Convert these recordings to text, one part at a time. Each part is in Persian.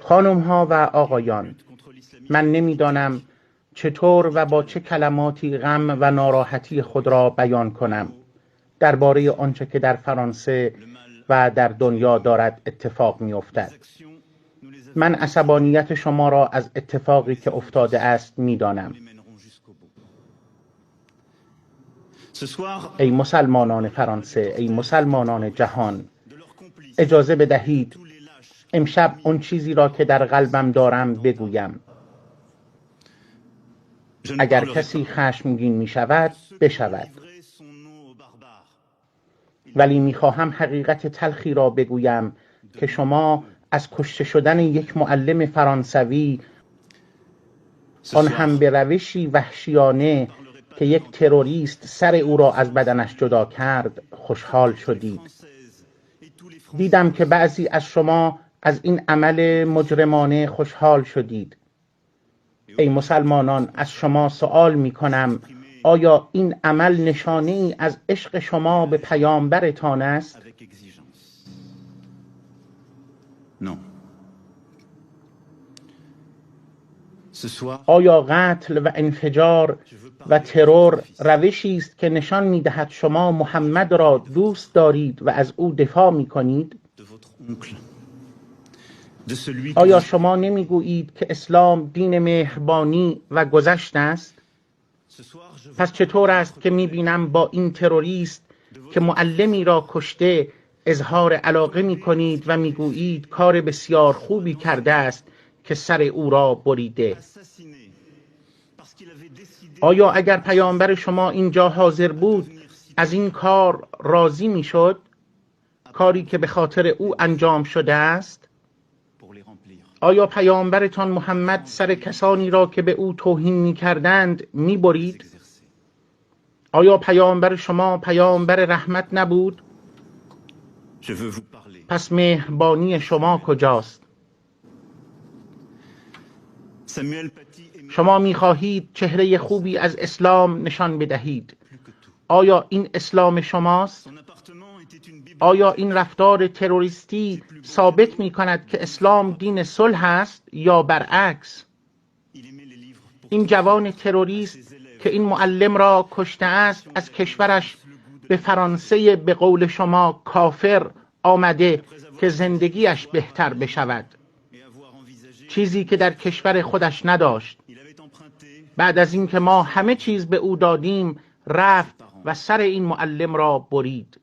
خانم ها و آقایان، من نمیدانم چطور و با چه کلماتی غم و ناراحتی خود را بیان کنم درباره آنچه که در فرانسه و در دنیا دارد اتفاق می افتد. من عصبانیت شما را از اتفاقی که افتاده است می دانم. ای مسلمانان فرانسه، ای مسلمانان جهان، اجازه بدهید امشب اون چیزی را که در قلبم دارم بگویم. اگر کسی خشمگین می شود بشود، ولی می خواهم حقیقت تلخی را بگویم که شما از کشته شدن یک معلم فرانسوی، آن هم به روشی وحشیانه که یک تروریست سر او را از بدنش جدا کرد، خوشحال شدید. دیدم که بعضی از شما از این عمل مجرمانه خوشحال شدید. ای مسلمانان، از شما سوال می کنم، آیا این عمل نشانه ای از عشق شما به پیامبرتان است؟ آیا قتل و انفجار و ترور روشی است که نشان می دهد شما محمد را دوست دارید و از او دفاع می کنید؟ آیا شما نمی گویید که اسلام دین مهربانی و گذشت است؟ پس چطور است که می بینم با این تروریست که معلمی را کشته اظهار علاقه می کنید و می گویید کار بسیار خوبی کرده است که سر او را بریده؟ آیا اگر پیامبر شما اینجا حاضر بود از این کار راضی می شد؟ کاری که به خاطر او انجام شده است؟ آیا پیامبرتان محمد سر کسانی را که به او توهین می کردند می برید؟ آیا پیامبر شما پیامبر رحمت نبود؟ پس مهربانی شما کجاست؟ شما می خواهید چهره خوبی از اسلام نشان بدهید. آیا این اسلام شماست؟ آیا این رفتار تروریستی ثابت می کند که اسلام دین صلح است یا برعکس؟ این جوان تروریست که این معلم را کشته است از کشورش به فرانسه به قول شما کافر آمده که زندگیش بهتر بشود، چیزی که در کشور خودش نداشت. بعد از اینکه ما همه چیز به او دادیم رفت و سر این معلم را برید.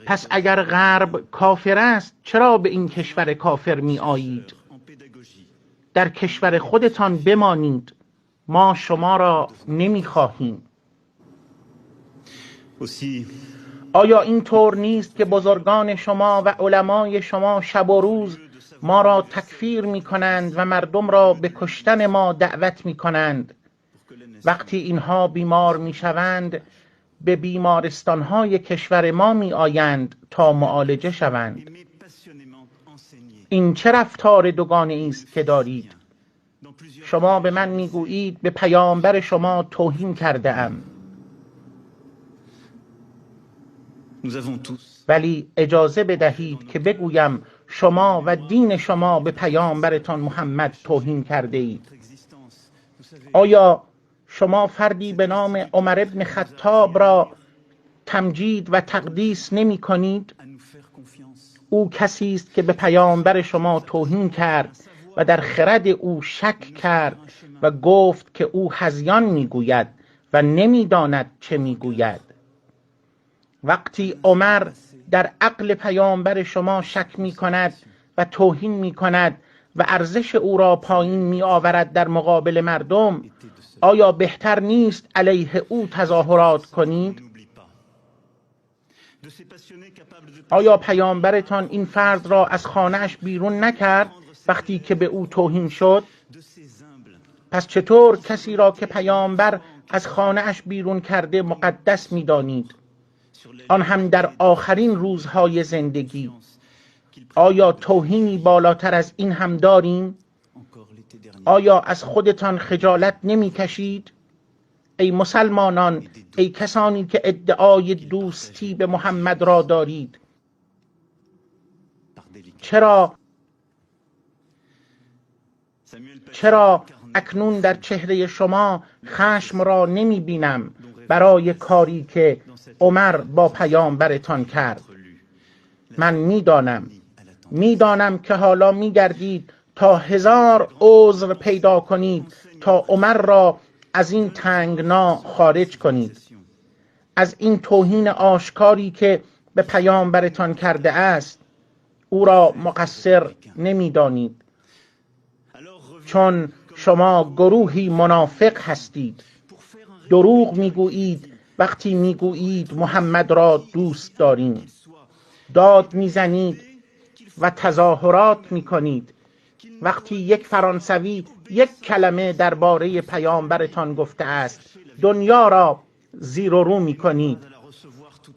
پس اگر غرب کافر است چرا به این کشور کافر می آیید؟ در کشور خودتان بمانید، ما شما را نمی خواهیم. آیا این طور نیست که بزرگان شما و علمای شما شب و روز ما را تکفیر می کنند و مردم را به کشتن ما دعوت می کنند؟ وقتی اینها بیمار می شوند به بیمارستانهای کشور ما می آیند تا معالجه شوند. این چه رفتار دوگانه است که دارید؟ شما به من می گویید به پیامبر شما توهین کرده ام، ولی اجازه بدهید که بگویم شما و دین شما به پیامبرتان محمد توهین کرده اید. آیا شما فردی به نام عمر بن خطاب را تمجید و تقدیس نمی کنید؟ او کسی است که به پیامبر شما توهین کرد و در خرد او شک کرد و گفت که او هذیان میگوید و نمیداند چه میگوید. وقتی عمر در عقل پیامبر شما شک می کند و توهین می کند و ارزش او را پایین می آورد در مقابل مردم، آیا بهتر نیست علیه او تظاهرات کنید؟ آیا پیامبرتان این فرد را از خانه‌اش بیرون نکرد وقتی که به او توهین شد؟ پس چطور کسی را که پیامبر از خانه‌اش بیرون کرده مقدس می دانید؟ آن هم در آخرین روزهای زندگی. آیا توهینی بالاتر از این هم داریم؟ آیا از خودتان خجالت نمی کشید؟ ای مسلمانان، ای کسانی که ادعای دوستی به محمد را دارید، چرا اکنون در چهره شما خشم را نمی بینم برای کاری که عمر با پیامبرتان کرد؟ من میدانم که حالا میگردید تا 1000 عذر پیدا کنید تا عمر را از این تنگنا خارج کنید، از این توهین آشکاری که به پیامبرتان کرده است. او را مقصر نمیدانید، چون شما گروهی منافق هستید. دروغ میگویید وقتی میگویید محمد را دوست داریم. داد میزنید و تظاهرات میکنید وقتی یک فرانسوی یک کلمه درباره پیامبرتان گفته است دنیا را زیر و رو میکنید.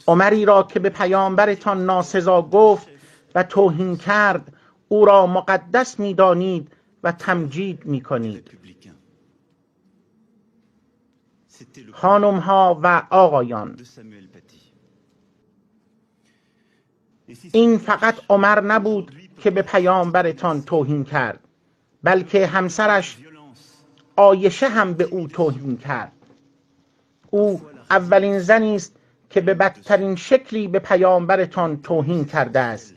عمری را که به پیامبرتان ناسزا گفت و توهین کرد او را مقدس میدانید و تمجید میکنید. خانم ها و آقایان، این فقط عمر نبود که به پیامبرتان توهین کرد، بلکه همسرش عایشه هم به او توهین کرد. او اولین زنی است که به بدترین شکلی به پیامبرتان توهین کرده است.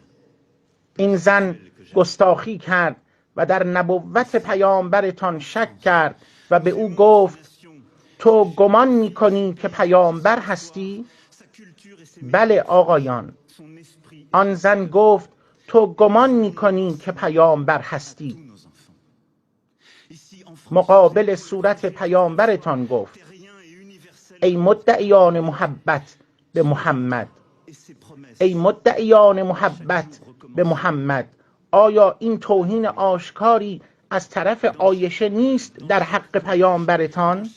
این زن گستاخی کرد و در نبوت پیامبرتان شک کرد و به او گفت تو گمان می‌کنی که پیامبر هستی؟ بله آقایان. آن زن گفت تو گمان می‌کنی که پیامبر هستی. مقابل صورت پیامبرتان گفت ای مدعیان محبت به محمد، ای مدعیان محبت به محمد، آیا این توهین آشکاری از طرف عایشه نیست در حق پیامبرتان؟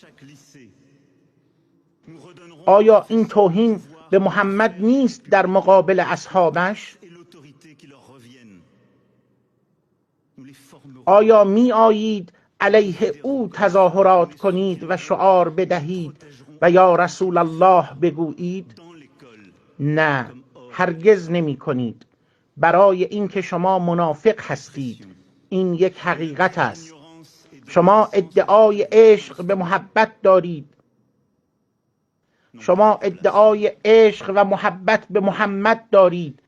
آیا این توهین به محمد نیست در مقابل اصحابش؟ آیا می آیید علیه او تظاهرات کنید و شعار بدهید و یا رسول الله بگویید؟ نه، هرگز نمی کنید، برای اینکه شما منافق هستید. این یک حقیقت است. شما ادعای عشق به محبت دارید، شما ادعای عشق و محبت به محمد دارید،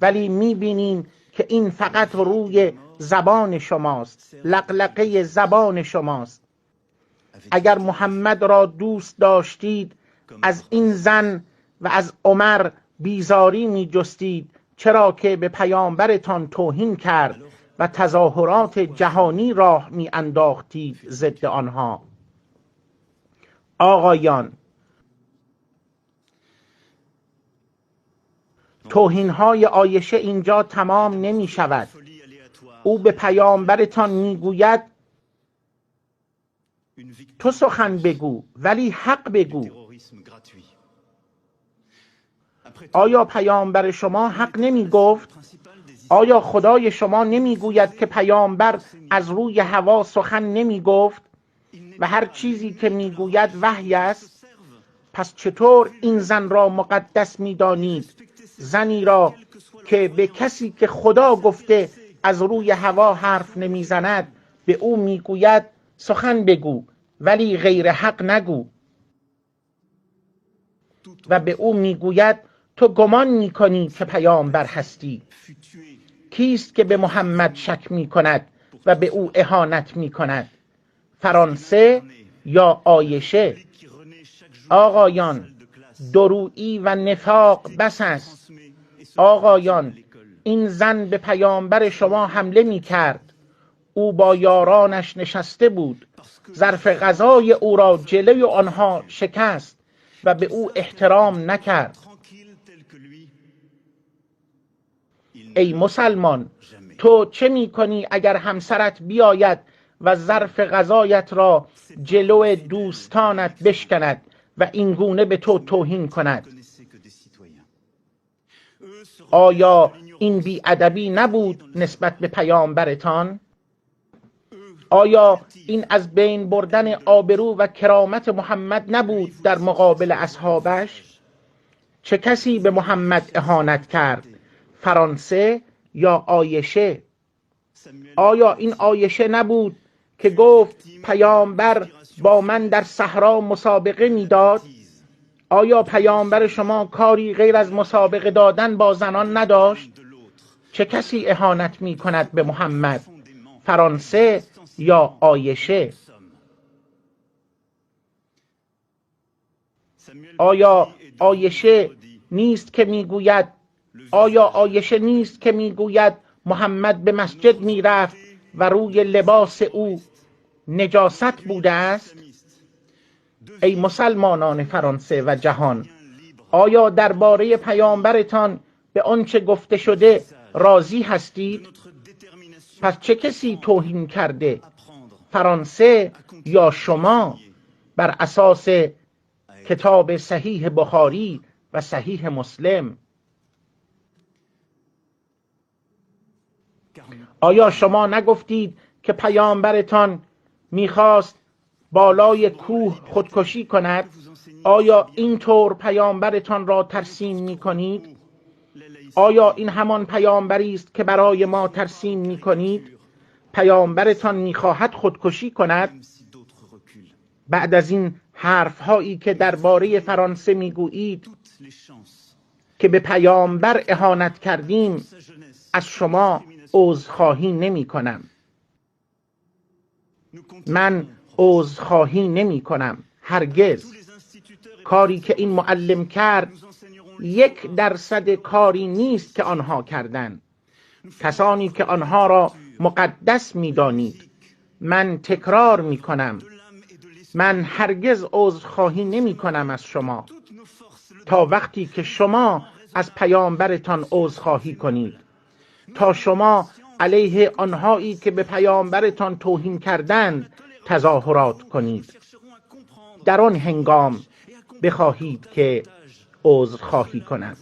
ولی میبینیم که این فقط روی زبان شماست، لقلقه زبان شماست. اگر محمد را دوست داشتید از این زن و از عمر بیزاری می جستید، چرا که به پیامبرتان توهین کرد و تظاهرات جهانی راه می انداختید ضد آنها. آقایان، توهین‌های عایشه اینجا تمام نمی شود. او به پیامبرتان می گوید تو سخن بگو ولی حق بگو. آیا پیامبر شما حق نمی گفت؟ آیا خدای شما نمی گوید که پیامبر از روی هوا سخن نمی گفت و هر چیزی که می گوید وحی است؟ پس چطور این زن را مقدس می دانید؟ زنی را که به کسی که خدا گفته از روی هوا حرف نمی زند به او می گوید سخن بگو ولی غیر حق نگو، و به او می گوید تو گمان می کنی که پیامبر هستی. کیست که به محمد شک می کند و به او اهانت می کند؟ فرانسه یا عایشه؟ آقایان، درویی و نفاق بس است. آقایان، این زن به پیامبر شما حمله می کرد. او با یارانش نشسته بود، ظرف غذای او را جلوی آنها شکست و به او احترام نکرد. ای مسلمان، تو چه می کنی اگر همسرت بیاید و ظرف غذایت را جلو دوستانت بشکند و این گونه به تو توهین کند؟ آیا این بی‌ادبی نبود نسبت به پیامبرتان؟ آیا این از بین بردن آبرو و کرامت محمد نبود در مقابل اصحابش؟ چه کسی به محمد اهانت کرد؟ فرانسه یا عایشه؟ آیا این عایشه نبود که گفت پیامبر با من در صحرا مسابقه میداد؟ آیا پیامبر شما کاری غیر از مسابقه دادن با زنان نداشت؟ چه کسی اهانت می کند به محمد؟ فرانسه یا عایشه؟ آیا عایشه نیست که میگوید محمد به مسجد میرفت و روی لباس او نجاست بوده است؟ ای مسلمانان فرانسه و جهان، آیا درباره پیامبرتان به آنچه گفته شده راضی هستید؟ پس چه کسی توهین کرده؟ فرانسه یا شما؟ بر اساس کتاب صحیح بخاری و صحیح مسلم. آیا شما نگفتید که پیامبرتان میخواست بالای کوه خودکشی کند؟ آیا اینطور پیامبرتان را ترسیم میکنید؟ آیا این همان پیامبری است که برای ما ترسیم میکنید؟ پیامبرتان میخواهد خودکشی کند؟ بعد از این حرفهایی که درباره فرانسه میگویید که به پیامبر اهانت کردیم، از شما عذرخواهی نمی کنم. من عذرخواهی نمی کنم هرگز. کاری که این معلم کرد 1% کاری نیست که آنها کردند. کسانی که آنها را مقدس می دانید، من تکرار می کنم، من هرگز عذرخواهی نمی کنم از شما تا وقتی که شما از پیامبرتان عذرخواهی کنید، تا شما علیه آنهایی که به پیامبرتان توهین کردند تظاهرات کنید. در آن هنگام بخواهید که عذرخواهی کنند.